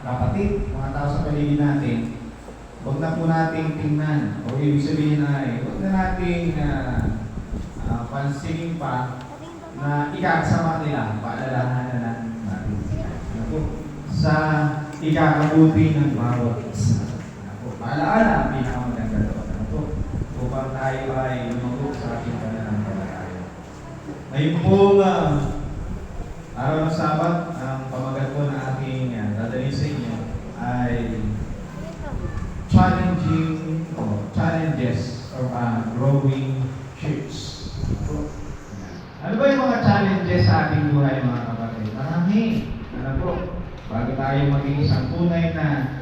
kapatid, mga tao sa paligid natin, huwag na po nating tingnan. O ibig sabihin ay, huwag na nating pansinin pa na ikakasama nila, paalalahanan natin sila. Ano po? Sa ikakabuti ng bawat isa. Ano po? Paalaala ang pinakamaganda doon. Ano po? Upang tayo ay lumago sa ating pananampalataya. Ngayon po, araw ng Sabat, ang pamagat po na aking dadalhin sa inyo ay challenges of a growing church. Ano ba yung mga challenges sa ating buhay, mga kapatid? Marami. Ano po? Bago tayo maging isang tunay na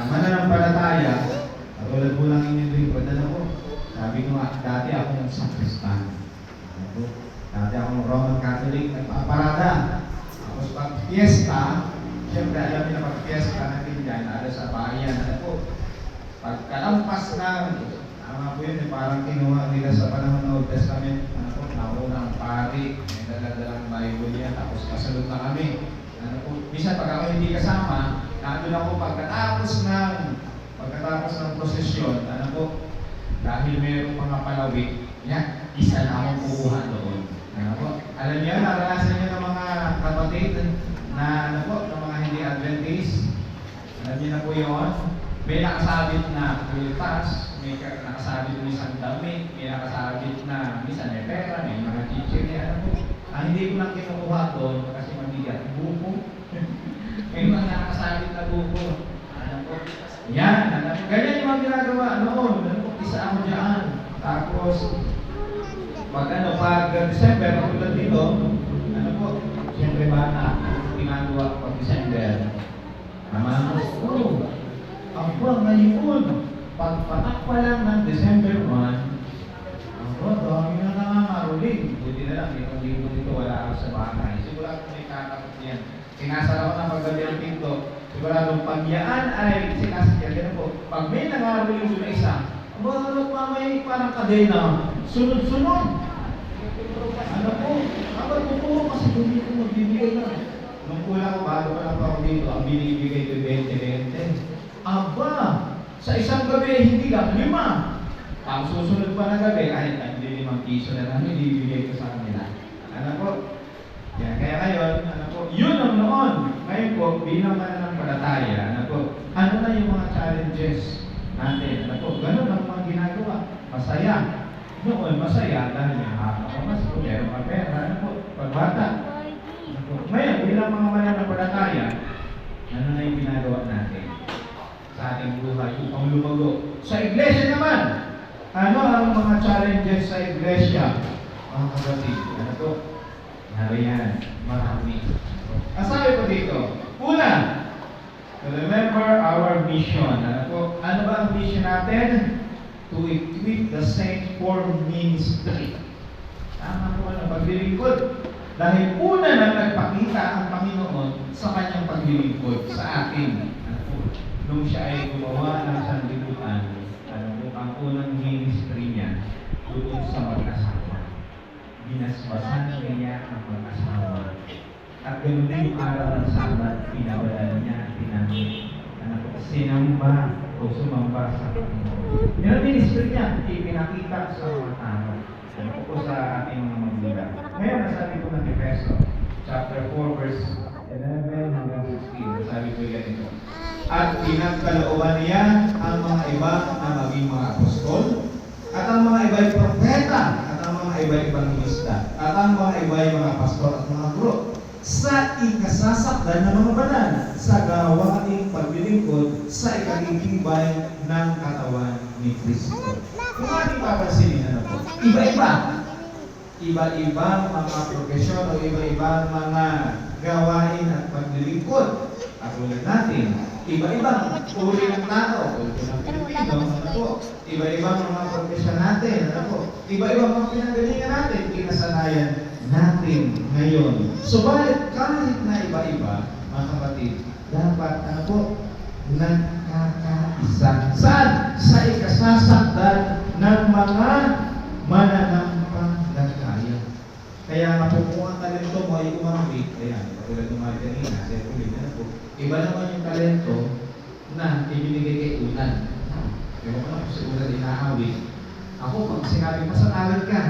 mananampalataya, katulad po lang inyong lingkod, ano po? Sabi ko nga, dati ako ng sakristan. Ano po? Dati ako ng Roman Catholic, nagpaparada. Tapos pag fiesta, siyempre alam niyo na pag fiesta natin dyan, alas sa bayan, ano po? Pag kalampas na, tama po yun, parang kinuha nila sa panahon ng Old Testament, ano po, nauna ang pari, may daladalang Bible yan, tapos kasunod na kami. Ano po, minsan pag ako hindi kasama, nandun ako pagkatapos ng prosesyon, ano po, dahil mayroong mga palawik, yan, isa na akong kukuha doon. Ano po, alam niyo, naranasan niyo ng mga kapatid na, ano po, ng mga hindi Adventist, alam niyo na po yun, may nakasabit na kultas, may nakasabit na isang damit, may nakasabit na minsan may pera, may mga teacher niya, ano po. Hindi ko lang kinukuha doon kasi mabigat. Buko. May mga nakasabit na buko. Ano po? Yan. Ano po? Ganyan yung mga ginagawa noon. Ano po? Isa ako dyan. Tapos, pag December, katulad dito, ano po? Siyempre bata, ginagawa pag December. Naman po. Ako ngayon, pagpatak pa lang ng December 1, ako, dami na nangangaruling. Buti na lang, dito wala ako sa bahay. Sigurado may kakapit yan. Sinasara ko ng paggabi ang pinto. Sigurado pagyaan ay sinasakyan. Ganun po. Pag may nangaruling doon na isa, ano mamay parang kadena, sunod-sunod. Ano po? Kapag po kasi hindi ko magbibigay na. Nung una ko, bago pa lang ako dito, ang binibigay ko 20-20. Aba, sa isang gabi, hindi lang 5. Ang susunod pa na gabi, kahit hindi 5 piso na lang, ibibigay ko sa kanila. Ano po? Kaya ngayon, ano po? Yun ang noon. Ngayon po, bilang mananampalataya, ano po? Ano na yung mga challenges natin? Ano po? Ganun ang mga ginagawa. Masaya. Noon, masaya dahil may hapa ko mas po, meron pa pera. Ano po? Pagbata. Ano po? Ngayon, bilang mga mananampalataya, ano na yung ginagawa natin sa ating buhay upang lumago? Sa iglesia naman, ano ang mga challenges sa iglesia? Mga kapatid, ano po? Nariyan, marami. Ang sabi ko dito, una, to remember our mission. Ano po? Ano ba ang mission natin? To equip the saints for ministry. Tama po ang paglilingkod. Dahil una na nagpakita ang Panginoon sa kanyang paglilingkod sa atin. Ano po? Nung siya ay gumawa ng sanlibutan, ano po, ang unang ministry niya doon sa mag-asawa. Binasbasan niya ang mag-asawa. At ganoon din yung araw ng Sabat, pinawalan niya at sinamba o sumamba sa Panginoon. Yung ministry niya, ipinakita sa mga tao. Ano po sa ating mga magulang. Ngayon, nasabi ko ng Efeso, chapter 4, verse 11 hanggang 16. Nasabi ko ganito. At pinagkalooban niya ang mga iba na maging mga apostol, at ang mga iba ay propeta, at ang mga iba ay evangelista, at ang mga iba ay mga pastor at mga guro, sa ikasasakdan ng mga banal, sa gawaing paglilingkod, sa ikagigibay ng katawan ni Kristo. Kung ating papansinin, ano po? Iba-iba. Iba-ibang mga profesyon o iba-ibang mga gawain at paglilingkod. Katulad natin, iba-ibang uri ng tao. Iba-ibang mga profesyon natin. Ano po? Iba-ibang mga pinagalingan natin, kinasanayan natin ngayon. Subalit, kahit na iba-iba, mga kapatid, dapat, ano po, nagkakaisa. Saan? Sa ikasasakdan ng mga mananampalataya. Kaya nga po, kung ang talento mo ay umamit, kaya, katulad ng mga kanina, sa ulit na po, Iba naman yung talento na ibinigay kay Unan. Ewan ko na kung si Unan inaawit. Ako, pag sinabi pa sa awit ka,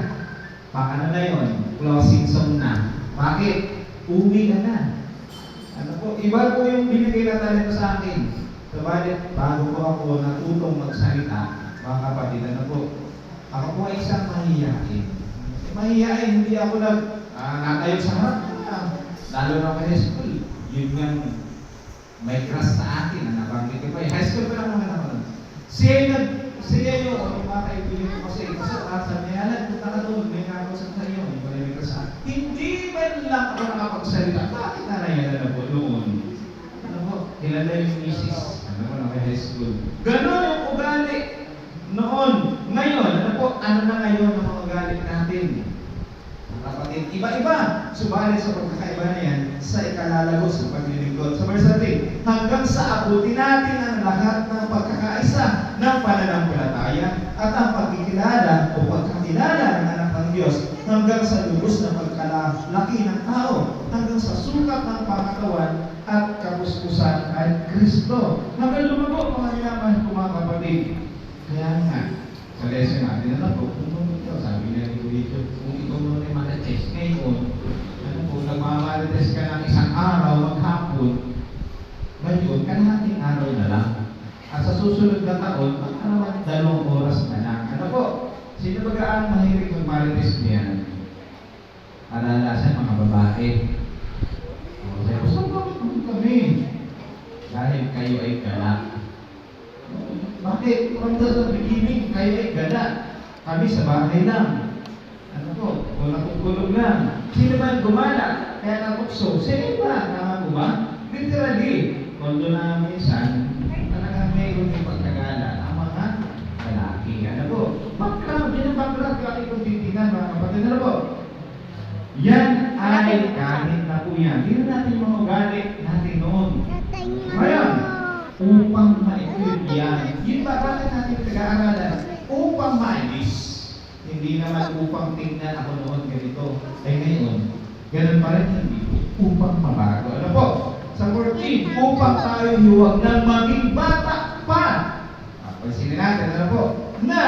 paano na yun? Closing song na. Bakit? Uwi ka na. Ano po? Iba po yung binigay na talento sa akin. Sabalit, bago po ako natutong magsalita, mga kapatid, ano po? Ako po ay isang mahihiyain. Mahihiyain, hindi ako natayo sa harap. Lalo na kay high school. Yun nga, may crush sa akin, nabanggit ko pa. High school pa lang naman ako. Siya yung mga kaibigan ko kasi sabi niya, alam, punta ka doon, may nakakausap sa iyo, may crush sa akin. Hindi man lang ako nakapagsalita. Bakit na na po noon? Ano po, kilala yung misis. Ano po, na high school. Ganon yung ugali noon. Ngayon, ano po, ano na ngayon ang mga ugali natin? Kapatid, iba-iba. Subalit sa pagkakaiba na yan, sa ikalalago sa paglilingkod. Sa verse 3, hanggang sa abutin natin ang lahat ng pagkakaisa ng pananampalataya at ang pagkikilala o pagkakilala ng anak ng Diyos hanggang sa lubos na pagkalaki ng tao, hanggang sa sukat ng pangkatawan at kapuspusan ay Kristo. Hanggang lumago, mga yaman, mga kapatid. Kaya nga, sa lesson natin, ano po, sabi niya ni Kuya, kung ikaw mo ay malates ngayon, ano po, nagmamalates ka ng isang araw, maghapon, ngayon, kalahating araw na lang. At sa susunod na taon, magkarawan 2 oras na lang. Ano po, sino bagaan mahilig magmalates niya? Alalasan mga babae. Sabi ko, saan bakit kami? Dahil kayo ay galak. Bakit? From the beginning, kayo ay galak. Kami sa bahay lang. Ano po? O natutulog lang. Sino ba gumala? Kaya natukso. Sino ba? Tama po ba? Literally. Although na minsan, talagang mayroon yung pagkagala ang mga lalaki. Ano po? Background. Yan ang background ko ating kong titignan, mga kapatid. Ano po? Yan ay kahit na po yan. Hindi natin mga ugali natin noon. Ngayon, upang ma-equip yan. Yun ba bakit natin nag-aaralan? Upang maalis. Hindi naman upang tingnan ako noon ganito. Ay ngayon, ganun pa rin hindi. Upang mabago. Ano po? Sa 14, upang tayo huwag nang maging bata pa. Pansinin natin, ano po? Na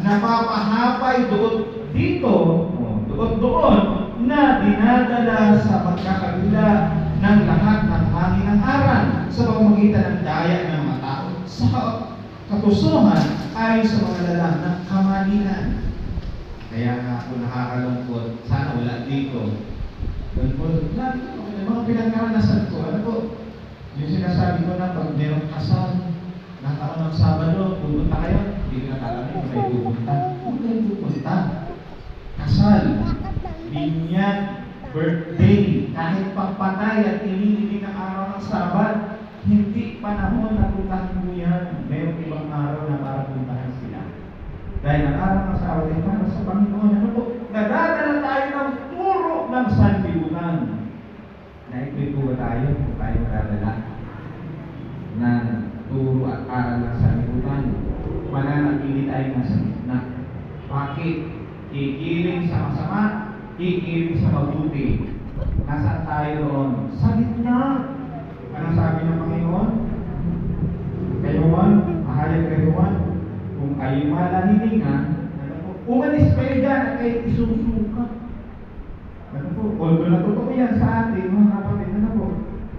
napapahapay doon na dinadala sa pagkakabila ng lahat ng hangin ng aral sa pamamagitan ng daya ng mga tao. Sa katusuhan ay sa mga lalang ng kamalian. Kaya nga po nakakalungkot, sana wala dito. Mga pinagkaranasan ko, ano po? Yung sinasabi ko na pag merong kasal, nataon ng Sabado, pupunta kayo, hindi ko nakalamin kung kayo pupunta. Kung kayo pupunta, kasal, binyan, birthday, kahit pagpatay at ililili ng araw ng Sabat, hindi panahon na puntahan mo yan. Mayroong ibang araw na para puntahan sila. Dahil ang araw ng Sabat ay para sa Panginoon. Ano po? Nadadala tayo ng turo ng sanlibutan. Na-equip po ba tayo kung tayo nadadala ng turo at aral ng sanlibutan? Mananatili tayo nasa gitna. Bakit? Kikiling sa masama, kikiling sa mabuti. Nasaan tayo roon? Sa gitna. Anong sabi ng Panginoon? Kayuan, mahayag kayuan, kung kayo malahilingan, umalis kayo dyan at kayo isusuka. Ano po? Although natotoo yan sa atin, mga kapatid, ano po?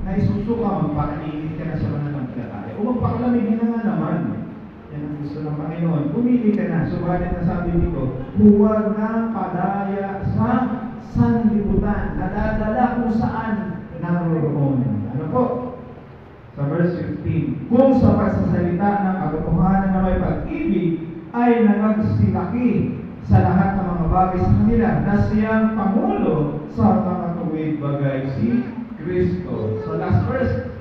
Na isusuka, magpakainit ka na sa mga nagkakaya. O magpakalamig na nga naman. Yan ang gusto ng Panginoon. Pumili ka na. Subalit na sabi dito, huwag na padaya sa sanlibutan. Nadadala kung saan naroon. Ano po? Sa verse 15, kung sa pagsasalita ng katotohanan na may pag-ibig ay nagsilaki sa lahat ng mga bagay sa kanila na siyang Pangulo sa mga tuwid bagay si Kristo. So last verse,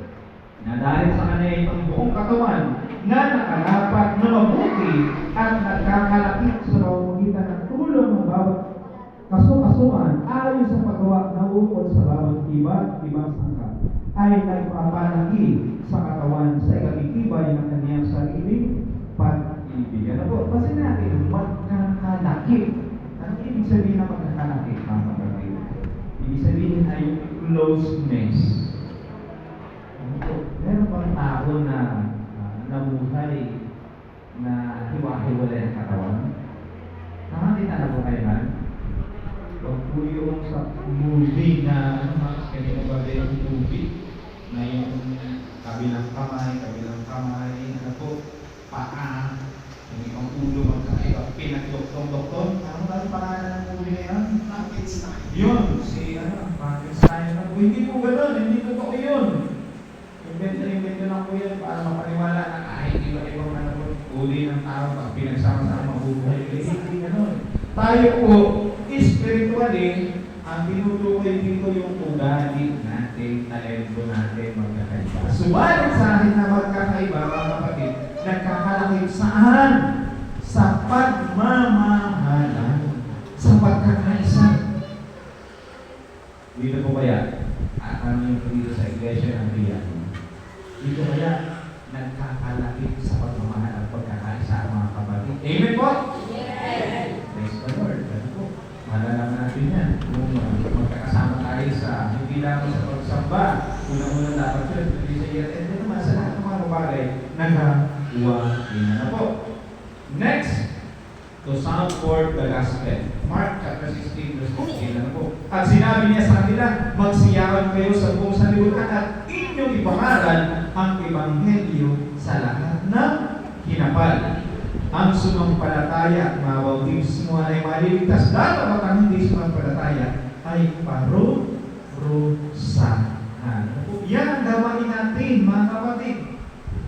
na dahil sa kanya ang buong katawan na nakarapat na mabuti at nagkakalapit sa pamamagitan ng tulong ng bawat kasukasuan ayon sa paggawa na ukol sa bawat ibang sangkap ay nagpapalaki sa katawan sa ikatitibay ng kanyang sariling pag-ibig. Ano po? Kasi natin, magkakalaki. Ano ibig sabihin ng magkakalaki? Ibig sabihin ay closeness. Ano po? bang tao na nabuhay na hiwa-hiwalay ang katawan? Nakakita na po kayo man? Huwag po yung sa movie na kanina ba yung movie na yung kabilang kamay, ano po, paa, yung ulo magkaiba, pinagdoktong-doktong. Ano ba pangalan ng movie na yan? Frankenstein. Yun, si Frankenstein na po. Hindi po gano'n, hindi totoo yun. Invento lang po yun para mapaniwala na kahit iba-ibang uli ng tao pag pinagsama-sama mabubuhay. Hindi gano'n. Tayo po, spiritually, ang tinutukoy dito yung ugali natin, talento natin, magkakaiba. Subalit sa akin na magkakaiba, mga kapatid, nagkakalakit saan? Sa pagmamahalan, sa pagkakaisa. Dito po kaya, ano yung dito sa iglesia ng Riyan? Dito kaya, nagkakalakit sa pagmamahal at pagkakaisa ang mga kapatid. Amen po? Yes! Praise the Lord. Ano po? Malalaman natin yan. Kung magkakasama tayo sa, hindi lang sa pagsamba, unang-unang dapat yun, hindi sa year end, naman sa lahat ng mga bagay, nagkakuha din na po. Next, to sound forth the gospel. Mark chapter 16, verse 15. Ano po? At sinabi niya sa kanila, magsiyakan kayo sa buong sanlibutan at inyong ipangaral ang ebanghelyo sa lahat ng hinapal. Ang sumampalataya at mabautismo ay maliligtas. Dapat ang hindi sumampalataya ay parurusahan. Yan ang gawain natin, mga kapatid.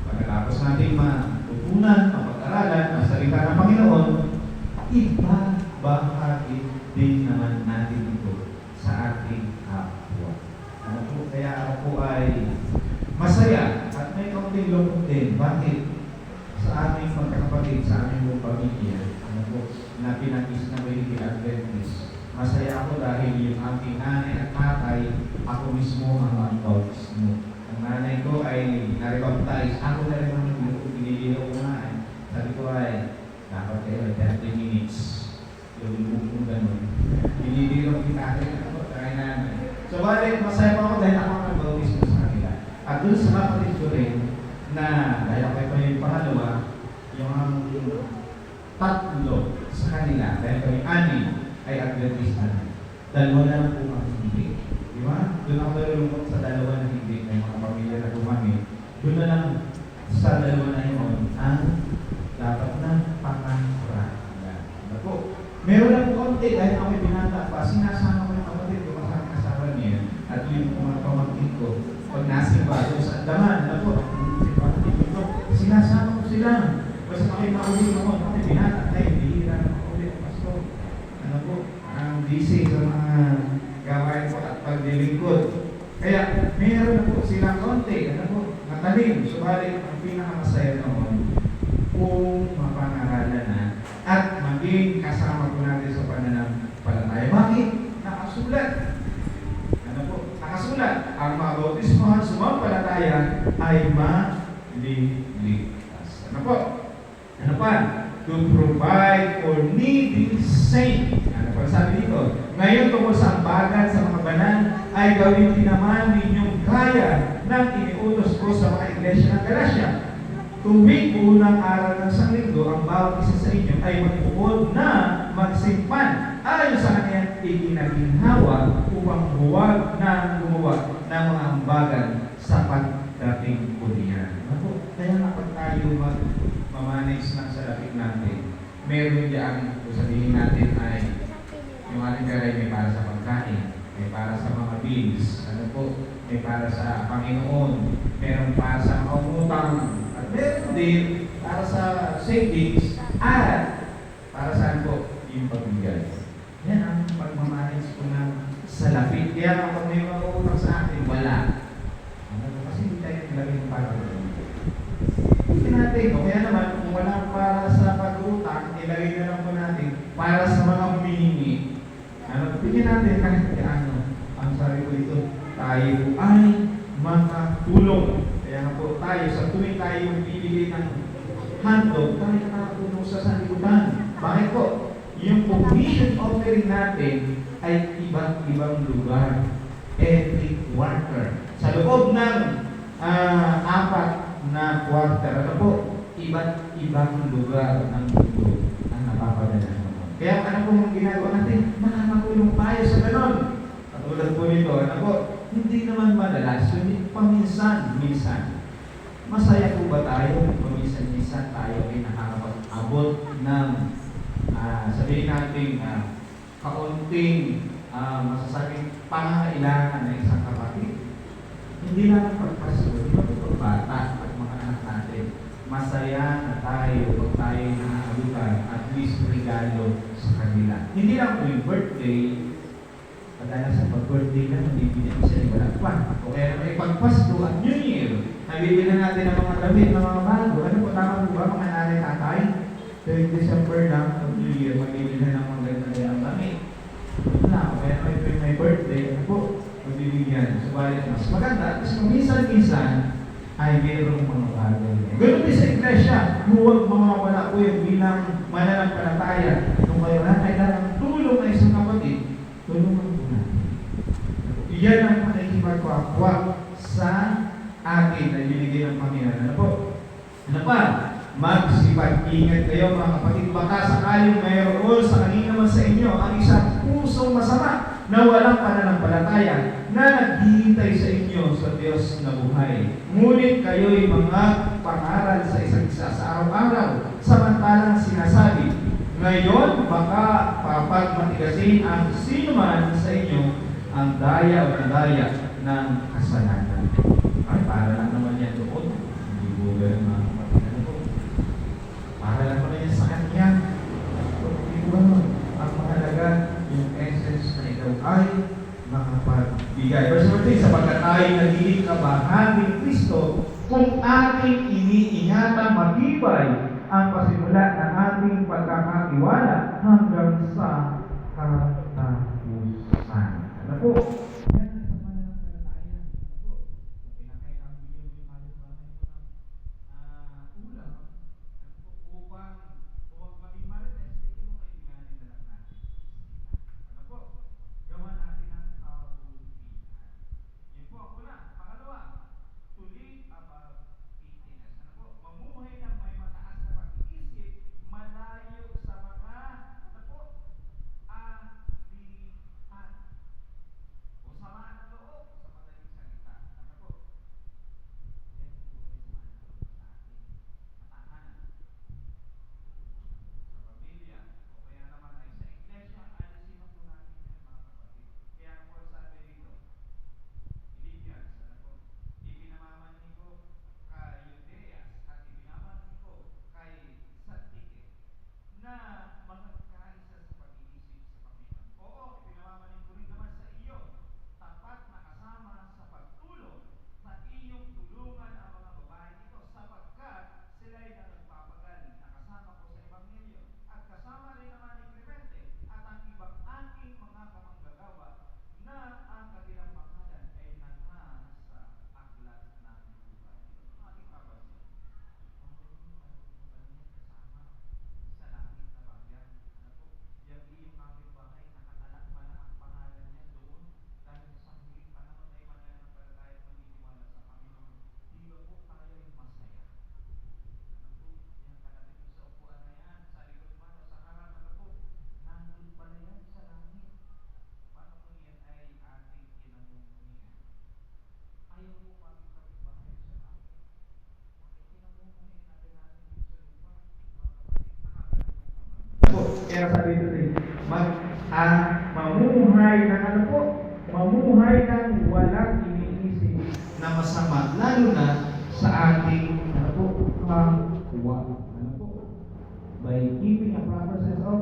Pagkatapos natin matutunan, mapag-aralan, ang salita ng Panginoon, ibabahagi din naman natin ito sa ating kapwa. Ano po? Kaya ako po ay masaya at may kaunting lungkot din. Bakit? Sa aming magkakapatid, sa aming buong pamilya, ano po, na pinag-is na may Adventist. Masaya ako dahil yung aking nanay at tatay, ako mismo ang mag-bautismo. Ang nanay ko ay na-rebaptize. Ako na rin ang pinilihaw ko nga. Sabi ko ay, dapat kayo 30 minutes. Yung kung gano'n. Pinilihaw kita rin ako, kaya nanay. So, balik, masaya pa ako dahil ako ang mag-bautismo sa kanila. At doon sa kapatid ko rin, na dahil ako pa yung pangalawa, yung tatlo sa kanila, dahil kami ani ay Adventist na. Dalawa na lang po ang hindi. Di ba? Doon ako nalulungkot sa dalawa na hindi, may mga pamilya na gumamit. Doon na lang sa dalawa na yun ang dapat na pangaraan. Ano po? Meron lang konti dahil ako binata pa, sinasama ko yung kapatid ko, kasama kasama niya, at yung mga pamangkin ko, pag nasimba doon sa daman, ano po? Sinasama ko sila. Basta kami maulit ako. Kami binata tayo. Bihira na maulit. Pastor. Ano po? Ang busy sa mga gawain ko at paglilingkod. Kaya mayroon po silang konti. Ano po? Matalim. Subalit ang pinakamasaya noon kung mapangaralan na at maging kasama po natin sa pananampalataya. Bakit? Nakasulat. Ano po? Nakasulat. Ang mga bautismohan sumampalataya ay liligtas. Ano po? Ano pa? To provide for needy saint. Ano po sabi dito? Ngayon tungkol sa ambagan sa mga banal ay gawin din naman ninyong kaya ng iniutos ko sa mga iglesia ng Galacia. Tuwing unang araw ng sanlinggo, ang bawat isa sa inyo ay magpuod na magsimpan ayon sa kanyang ikinaginhawa upang huwag na gumawa ng mga ambagan sa pagdating ko niya. Kaya kapag tayo mag-manage ng salapit natin, meron dyan, kung sabihin natin ay yung ating pera may para sa pagkain, may para sa mga bills, ano po, may para sa Panginoon, meron para sa mga umutang, at meron din para sa savings, at para saan po yung pagbigay. Yan ang pag-manage ko ng salapit. Kaya kapag may mga utang sa atin, wala. Kasi hindi tayo nilagay para hindi natin, o kaya naman, kung wala para sa pag-utang, ilagay na lang po natin para sa mga humihingi. Ano, bigyan natin kahit ano, ang sabi ko ito, tayo ay makatulong. Kaya nga po tayo, sa tuwing tayo bibigay ng handog, tayo nakatulong sa sanlibutan. Bakit po? Yung commission offering natin ay iba't ibang lugar. Every quarter. Sa loob ng 4 quarter, ano po, iba't ibang lugar ng mundo ang napapadala ng Panginoon. Kaya ano po ang ginagawa natin? Nakakatulong tayo sa ganon. Katulad po nito, ano po, hindi naman madalas, kundi paminsan-minsan. Masaya po ba tayo? Paminsan-minsan tayo ay nakakapag-abot ng sabihin natin kaunting masasabing pangangailangan ng isang kapatid. Hindi lang ang pagpasko, di ba po pagbata at mga anak natin, masaya na tayo pag tayo nakakalugan at least regalo sa kanila. Hindi lang po yung birthday, pagkala sa pag-birthday na nabibigyan isa ng walang pa. O kaya may pagpasko at New Year, nabibigyan natin ng mga damit, ng mga bago. Ano po, tama po ba mga nanay tatay? Tuwing December lang, ng New Year, magbibigyan ng mga ganda-gandang damit. O kaya may birthday, ano po, magbibigyan. Subalit mas maganda, kasi minsan-minsan ay mayroong mga bagay. Ganun din sa iglesia, huwag mawawala po yung bilang mananampalataya. Kung kayo na kailangan tulong na isang kapatid, tulungan po natin. Iyan ang pakikipagkakwa sa atin na binigay ng Panginoon. Ano po? Ano pa? Magsipag-ingat kayo mga kapatid. Baka sakaling mayroon sa kanina naman sa inyo ang isang pusong masama na walang pananampalataya na naghihintay sa inyo sa Diyos na buhay. Ngunit kayo'y mga pangaral sa isa't isa sa araw-araw, samantalang sinasabi, ngayon baka papagmatigasin ang sino man sa inyo ang daya o daya ng kasalanan. Ay, para lang naman yan doon. Hindi po ganun mga kapatid. Ano po? Para lang naman yan sa kanya. Hindi po ganun. Ang mahalaga, yung essence na ikaw ay makapagbigay. Verse 14, sapagkat tayo nagiging kabahagi ni Kristo kung ating iniingatan matibay ang pasimula ng ating pagkakatiwala hanggang sa katapusan. Ano po? Yan ang sa pananampalataya. Ano po? Pinakailangan bigyan mo yung malit-malit ng ulam. Ano po? Upang huwag maging marites, bigyan mo kaibiganin na lang natin. Ano po? Gawa natin ang kabutihan. Yun po, una. Pangalawa, to live above emptiness. Ano po? Mamuhay ng may mataas na pag-iisip, malayo sa mga, ano po? Alihan. O samaan ng loob, sa madaling salita. Ano po? Yan po ay samaan ng loob sa atin. Matahanan. Sa pamilya, o kaya naman ay sa iglesia, alisin na po natin yan mga kapatid. Kaya po sabi dito, Philippians, ano po? Ipinamamanhin ko kay Judeas at ipinamamanhin ko kay Santike na magkaisa sa pag-iisip sa Panginoon. Oo, ipinamamanhin ko rin naman sa iyo, tapat na kasama sa pagtulong sa iyong tulungan ang mga babae ito sapagkat sila'y na nagpapagal na kasama ko sa Ebanghelyo at kasama rin naman ni Clemente at ang ibang aking mga kamanggagawa na ang kanilang pangalan ay nasa aklat ng buhay. Ito ang ating papansin. Kasama sa langit na bayan. Ano po? Yung iyong kapitbahay, nakatala pala ang pangalan niya doon dahil sa huling panahon ay mananampalataya at maniniwala sa Panginoon. Di ba po tayo ay masaya? Ano po? Yung kalapit mo sa upuan na yan, sa likod man o sa harap, ano po? Nandun pala yan sa langit. Paano kung yan ay ating kinamumuhian? Ayaw mo makikapit bahay sa langit. Kinamumuhian natin natin dito sa lupa. Mga kapatid, nakakalimutan naman. Po, kaya sabi ito din, mamuhay ng ano po? Mamuhay ng walang iniisip na masama, lalo na sa ating ano po, kapwa. Ano po? By keeping a proper sense of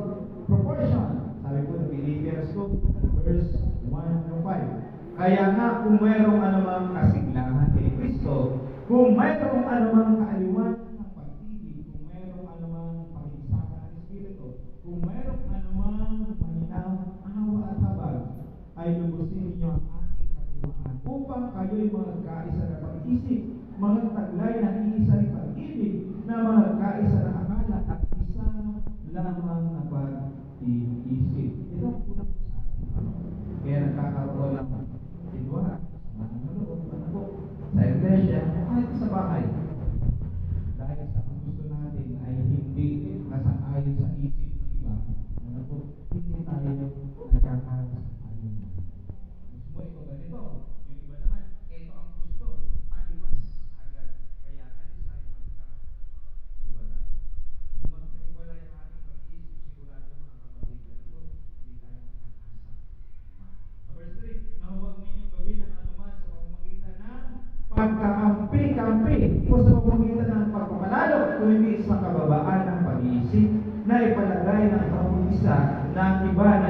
proportion. Sabi po ng Philippians 2, verse 1 to 5. Kaya nga kung mayroong anumang kasiglahan kay Kristo, kung mayroong anumang kaaliwan ng pag-ibig, kung mayroong anumang pakigsama ng Espiritu, kung mayroong anumang mahinang awa at habag, ay lubusin ninyo ang ating katuwaan upang kayo'y magkaisa na pag-isip, mga taglay ng iisa ng pag-ibig, na magkaisa na akala at isa lamang na pag-iisip. Ito ang unang po sa atin. Kaya nagkakaroon ng tinwara sa mga loob, ano po, sa iglesia, kahit sa bahay. po sa pamamagitan ng pagpapanalo, kundi sa kababaan ng pag-iisip na ipalagay ng bawat isa ng iba na